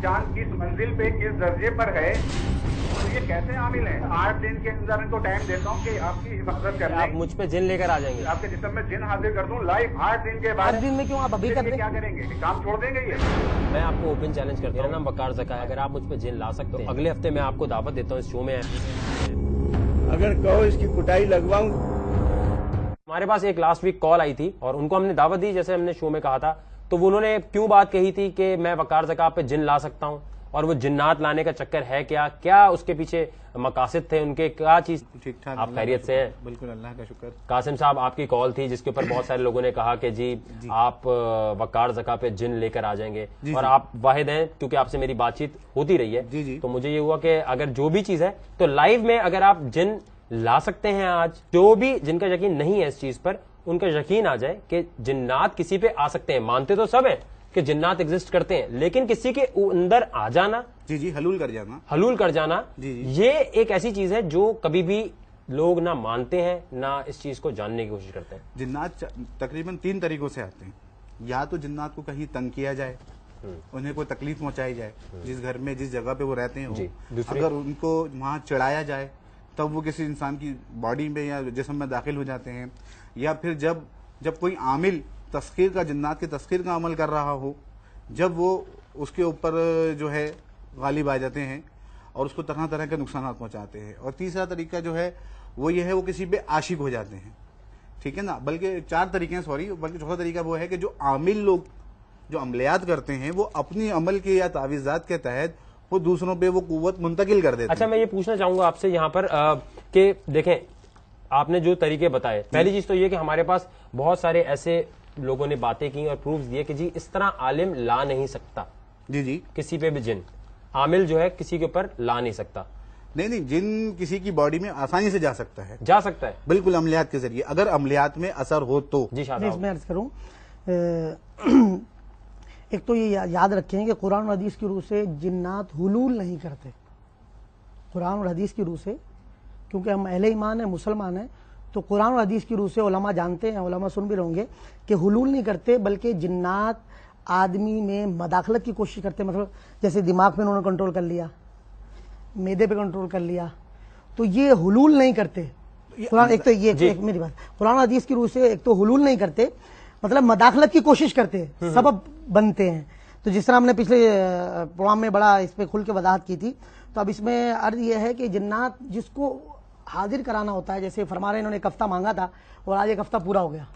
चांद किस मंजिल पे किस दर्जे पर है, तो ये कैसे आमिल है? 8 दिन के अंदर इनको टाइम देता हूँ कि आपकी हिफाजत कर आप मुझ पे जिन लेकर आ जाएंगे, आपके जिस्म में जिन हाजिर कर दूं लाइव 8 दिन के बाद। 8 दिन में क्यों, आप अभी कर दें? क्या करेंगे, काम छोड़ देंगे? ये मैं आपको ओपन चैलेंज करता हूँ, मेरा नाम वकार ज़का है, अगर आप मुझ पे जिन ला सकते हैं अगले हफ्ते मैं आपको दावत देता हूँ इस शो में। अगर कहो इसकी कुटाई लगवाऊं। हमारे पास एक लास्ट वीक कॉल आई थी और उनको हमने दावत दी, जैसे हमने शो में कहा था, तो वो उन्होंने क्यों बात कही थी कि मैं वकार ज़का पे जिन ला सकता हूँ, और वो जिन्नात लाने का चक्कर है क्या उसके पीछे मकासद थे उनके, क्या चीज? ठीक ठाक। आप खैरियत से हैं? बिल्कुल, अल्लाह का शुक्र। कासिम साहब, आपकी कॉल थी जिसके ऊपर बहुत सारे लोगों ने कहा कि जी आप वकार ज़का पे जिन लेकर आ जाएंगे, और आप वाहिद हैं क्योंकि आपसे मेरी बातचीत होती रही है, तो मुझे ये हुआ कि अगर जो भी चीज है तो लाइव में अगर आप जिन ला सकते हैं आज, जो भी जिनका यकीन नहीं है इस चीज पर उनका यकीन आ जाए कि जिन्नात किसी पे आ सकते हैं। मानते तो सब है कि जिन्नात एग्जिस्ट करते हैं, लेकिन किसी के अंदर आ जाना, जी हलूल कर जाना, ये एक ऐसी चीज है जो कभी भी लोग ना मानते हैं ना इस चीज को जानने की कोशिश करते हैं। जिन्नात तकरीबन 3 तरीकों से आते हैं। या तो जिन्नात को कहीं तंग किया जाए, उन्हें कोई तकलीफ पहुंचाई जाए, जिस घर में जिस जगह पे वो रहते हैं, अगर उनको वहां चढ़ाया जाए तब वो किसी इंसान की बॉडी में या जिस्म में दाखिल हो जाते हैं। या फिर जब कोई आमिल तस्खीर का, जिन्नात की तस्खीर का अमल कर रहा हो, जब वो उसके ऊपर जो है गालिब आ जाते हैं और उसको तरह तरह के नुकसान पहुंचाते हैं। और तीसरा तरीका जो है वो ये है, वो किसी पे आशिक हो जाते हैं, ठीक है ना। बल्कि 4 तरीके हैं, बल्कि चौथा तरीका वो है कि जो आमिल लोग जो अमलियात करते हैं वो अपनी अमल के या तावीज़ात के तहत वो दूसरों पे वो कुव्वत मुंतकिल कर देते हैं। अच्छा, मैं ये पूछना चाहूंगा आपसे यहाँ पर कि देखें, आपने जो तरीके बताए, पहली चीज तो ये कि हमारे पास बहुत सारे ऐसे लोगों ने बातें की और प्रूफ दिए कि जी इस तरह आलिम ला नहीं सकता, जी किसी पे भी जिन, आमिल जो है किसी के ऊपर ला नहीं सकता। नहीं, जिन किसी की बॉडी में आसानी से जा सकता है, बिल्कुल, अमलियात के जरिए, अगर अमलियात में असर हो तो। जी शाह, मैं अर्ज करूं, एक तो ये याद रखें कि कुरान और हदीस की रूह से जिन्नात हुलूल नहीं करते। कुरान और हदीस की रूह से, क्योंकि हम अहले ईमान है, मुसलमान है, तो कुरान और हदीस की रूह से उलमा जानते हैं, उलमा सुन भी रहेंगे कि हुलूल नहीं करते, बल्कि जिन्नात आदमी में मदाखलत की कोशिश करते। मतलब जैसे दिमाग पे उन्होंने कंट्रोल कर लिया, मैदे पे कंट्रोल कर लिया, तो ये हुलूल नहीं करते। कुरान, एक तो ये मेरी बात, कुरान और हदीस की रूह से एक तो हुलूल नहीं करते, मतलब मदाखलत की कोशिश करते हैं, सबब बनते हैं। तो जिस तरह हमने पिछले प्रोग्राम में बड़ा इस पे खुल के वजाहत की थी, तो अब इसमें अर्ज यह है कि जिन्नात जिसको हाजिर कराना होता है, जैसे फरमा रहे इन्होंने एक हफ्ता मांगा था और आज एक हफ्ता पूरा हो गया,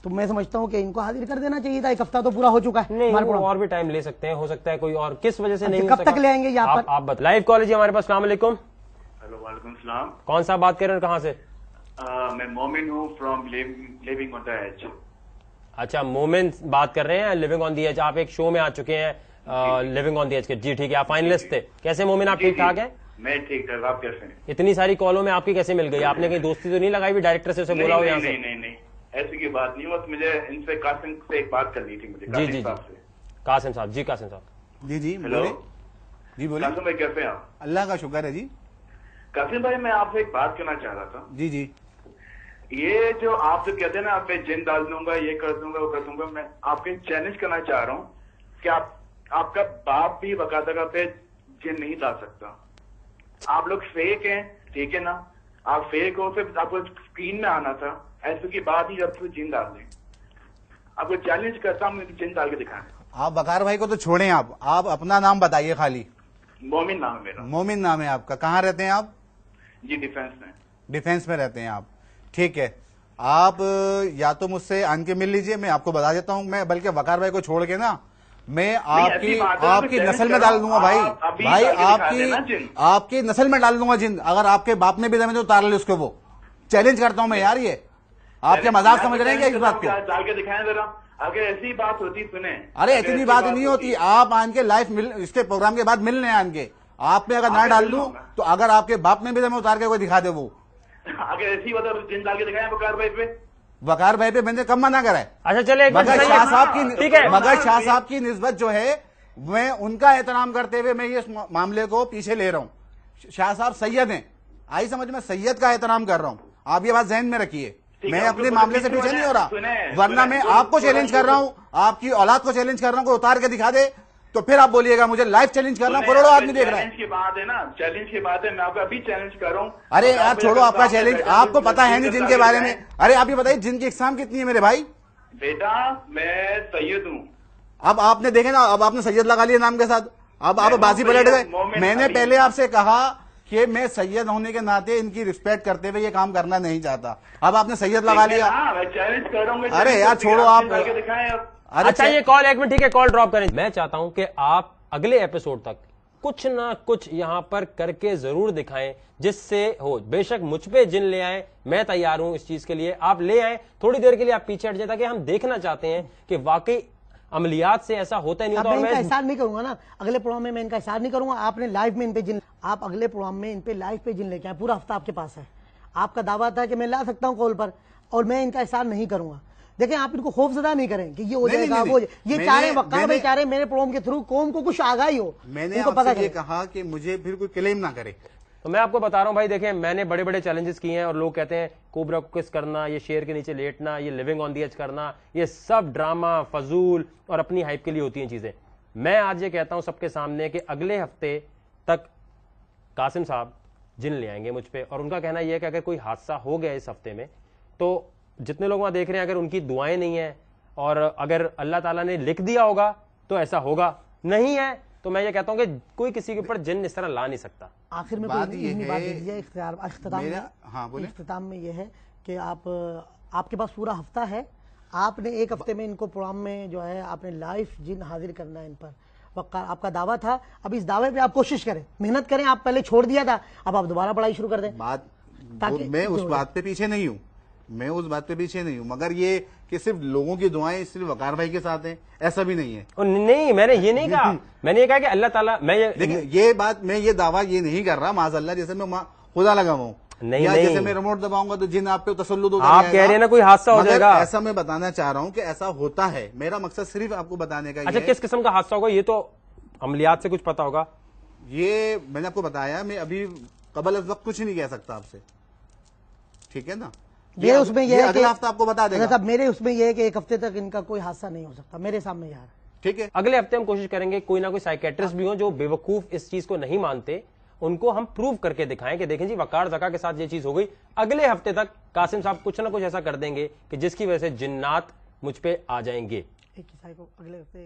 तो मैं समझता हूं कि इनको हाजिर कर देना चाहिए था। एक हफ्ता तो पूरा हो चुका है। नहीं, वो और भी टाइम ले सकते हैं, हो सकता है कोई और किस वजह से नहीं, कब तक ले आएंगे यहाँ पर? आप बता। लाइव कॉलेज हमारे पास। अस्सलाम वालेकुम। हेलो, वालेकुम सलाम। कौन सा बात कर रहे हैं, कहाँ से? मैं मोमिन हूँ, from living on the edge. अच्छा, मोमिन बात कर रहे हैं, लिविंग ऑन द एज। आप एक शो में आ चुके हैं लिविंग ऑन द एज के। जी ठीक है, आप फाइनलिस्ट थे। कैसे मोमिन, आप ठीक ठाक हैं? मैं ठीक ठाक, आप कैसे हैं? इतनी सारी कॉलों में आपकी कैसे मिल गई? आपने कहीं दोस्ती तो नहीं लगाई भी, डायरेक्टर से उसे बोला हो यहाँ से? नहीं, ऐसी की बात नहीं, बस मुझे इनसे कासिम से एक बात करनी थी मुझे। जी कासिम साहब। जी कासिम साहब। जी हेलो जी बोले। कासिम भाई कैसे हैं आप? अल्लाह का शुक्र है जी। कासिम भाई, मैं आपसे एक बात करना चाह रहा था। जी ये जो आप जो कहते हैं ना, आप जिन डाल दूंगा, ये कर दूंगा, वो कर दूंगा, मैं आपके चैलेंज करना चाह रहा हूँ कि आपका बाप भी वकादगा पे जिन नहीं डाल सकता। आप लोग फेक हैं, ठीक है ना, आप फेक हो, सिर्फ आपको स्क्रीन में आना था, ऐसे की बात ही, जब जिन डाल दें। आपको चैलेंज करता हूँ, जिन डाल के दिखाएं। आप वकार भाई को तो छोड़ें, आप अपना नाम बताइए खाली। मोमिन नाम है मेरा। मोमिन नाम है आपका। कहाँ रहते हैं आप? जी डिफेंस में। डिफेंस में रहते हैं आप, ठीक है। आप या तो मुझसे आन के मिल लीजिए, मैं आपको बता देता हूँ। मैं बल्कि वकार भाई को छोड़ के ना, मैं आपकी नस्ल में डाल दूंगा भाई आपकी नस्ल में डाल दूंगा जिन। अगर आपके बाप ने भी दमे तो उतार ले उसको। वो चैलेंज करता हूं मैं यार। ये आप क्या मजाक समझ रहे हैं क्या इस बात को? डाल के दिखाएं जरा, अगर ऐसी बात होती सुने। अरे इतनी बात नहीं होती। आप आन के लाइव इसके प्रोग्राम के बाद मिलने आन के, आप में अगर ना डाल दूं तो अगर आपके बाप ने भी दमे उतार के कोई दिखा दे, वो अगर ऐसी बात जिन डाल के दिखाएं वकार भाई पे मैंने कब मना करा है? अच्छा चले, मगर शाह साहब की निस्बत जो है, मैं उनका एहतराम करते हुए मैं ये मामले को पीछे ले रहा हूँ। शाह साहब सैयद हैं, आई समझ में, सैयद का एहतराम कर रहा हूँ। आप ये बात जहन में रखिए। मैं अपने मामले से पीछे नहीं हो रहा, वरना मैं आपको चैलेंज कर रहा हूँ, आपकी औलाद को चैलेंज कर रहा हूँ, कोई उतार के दिखा दे तो फिर आप बोलिएगा मुझे लाइव चैलेंज करना, करोड़ों आदमी देख रहा है। चैलेंज की बात है ना, चैलेंज की बात है, मैं आपको अभी चैलेंज कर रहा हूँ। अरे यार छोड़ो आपका चैलेंज, आपको पता है नहीं जिन के बारे में। अरे आप ये बताइए जिन की एग्जाम कितनी है मेरे भाई? बेटा मैं सैयद हूँ। अब आपने देखे ना, अब आपने सैयद लगा लिया नाम के साथ, अब आप बाजी पलट गए। मैंने पहले आपसे कहा कि मैं सैयद होने के नाते इनकी रिस्पेक्ट करते हुए ये काम करना नहीं चाहता, अब आपने सैयद लगा लिया। चैलेंज कर रहा हूँ। अरे यार छोड़ो आप। अच्छा ये कॉल, एक मिनट ठीक है, कॉल ड्रॉप करें। मैं चाहता हूं कि आप अगले एपिसोड तक कुछ ना कुछ यहां पर करके जरूर दिखाएं जिससे हो। बेशक मुझ पे जिन ले आए, मैं तैयार हूं इस चीज के लिए, आप ले आए, थोड़ी देर के लिए आप पीछे हट जाए ताकि हम देखना चाहते हैं कि वाकई अमलियात से ऐसा होता ही नहीं होता। मैं इनका एहसान नहीं करूंगा ना, अगले प्रोग्राम में मैं इनका एहसान नहीं करूंगा। आपने लाइव में इन पे जिन, आप अगले प्रोग्राम में इन पे लाइव पे जिन लेके आए, पूरा हफ्ता आपके पास है, आपका दावा था कि मैं ला सकता हूं कॉल पर, और मैं इनका एहसान नहीं करूंगा। देखें आप इनको खौफजदा नहीं करें कि ये हो जाएगा वो, ये चाह रहे वक्कार भाई चाह रहे मेरे प्रोग्राम के थ्रू कौम को कुछ आगाही हो। मैंने आपसे ये कहा कि मुझे फिर कोई क्लेम ना करे। तो मैं आपको बता रहा हूं भाई, देखें मैंने बड़े बड़े चैलेंजेस किए हैं और लोग कहते हैं कोबरा को किस करना, ये शेर के नीचे लेटना, ये लिविंग ऑन दी एज करना, ये सब ड्रामा फजूल और अपनी हाइप के लिए होती हैं चीजें। मैं आज ये कहता हूं सबके सामने कि अगले हफ्ते तक कासिम साहब जिन ले आएंगे मुझ पे, और उनका कहना यह है कि अगर कोई हादसा हो गया इस हफ्ते में तो जितने लोग वहां देख रहे हैं अगर उनकी दुआएं नहीं है और अगर अल्लाह ताला ने लिख दिया होगा तो ऐसा होगा, नहीं है तो मैं ये कहता हूं कि कोई किसी के ऊपर जिन इस तरह ला नहीं सकता। आखिर में बात ये है, इख्तिताम में ये है कि आपके पास पूरा हफ्ता है, आपने एक हफ्ते में इनको प्रोग्राम में जो है आपने लाइव जिन हाजिर करना है इन पर। आपका दावा था, अब इस दावे पे आप कोशिश करें, मेहनत करें। आप पहले छोड़ दिया था, अब आप दोबारा पढ़ाई शुरू कर दें। मैं उस बात पे पीछे नहीं हूँ, मैं उस बात पे पीछे नहीं हूँ, मगर ये कि सिर्फ लोगों की दुआएं सिर्फ वकार भाई के साथ हैं ऐसा भी नहीं है। नहीं मैंने ये नहीं कहा, मैंने ये कहा कि अल्लाह ताला, मैं ये बात, मैं ये दावा ये नहीं कर रहा माज़अल्लाह जैसे मैं खुदा लगा हूँ, नहीं जैसे मैं रिमोट दबाऊंगा तो जिन आप पे तसल्लुत हो आप कह रहे हैं ना कोई हादसा हो जाएगा, ऐसा मैं बताना चाह रहा हूँ कि ऐसा होता है। मेरा मकसद सिर्फ आपको बताने का। अच्छा किस किस्म का हादसा होगा ये तो अमलियात से कुछ पता होगा। ये मैंने आपको बताया, मैं अभी कबल वक्त कुछ नहीं कह सकता आपसे, ठीक है ना। ये उसमें ये अगला हफ्ता आपको बता देगा साहब, मेरे उसमें ये है कि एक हफ्ते तक इनका कोई हादसा नहीं हो सकता मेरे सामने यार, ठीक है। अगले हफ्ते हम कोशिश करेंगे कोई ना कोई साइकेट्रिस्ट भी हो जो बेवकूफ इस चीज को नहीं मानते, उनको हम प्रूव करके दिखाएं कि देखें जी वकार ज़का के साथ ये चीज हो गई। अगले हफ्ते तक कासिम साहब कुछ ना कुछ ऐसा कर देंगे कि जिसकी वजह से जिन्नात मुझ पे आ जाएंगे। एक को अगले हफ्ते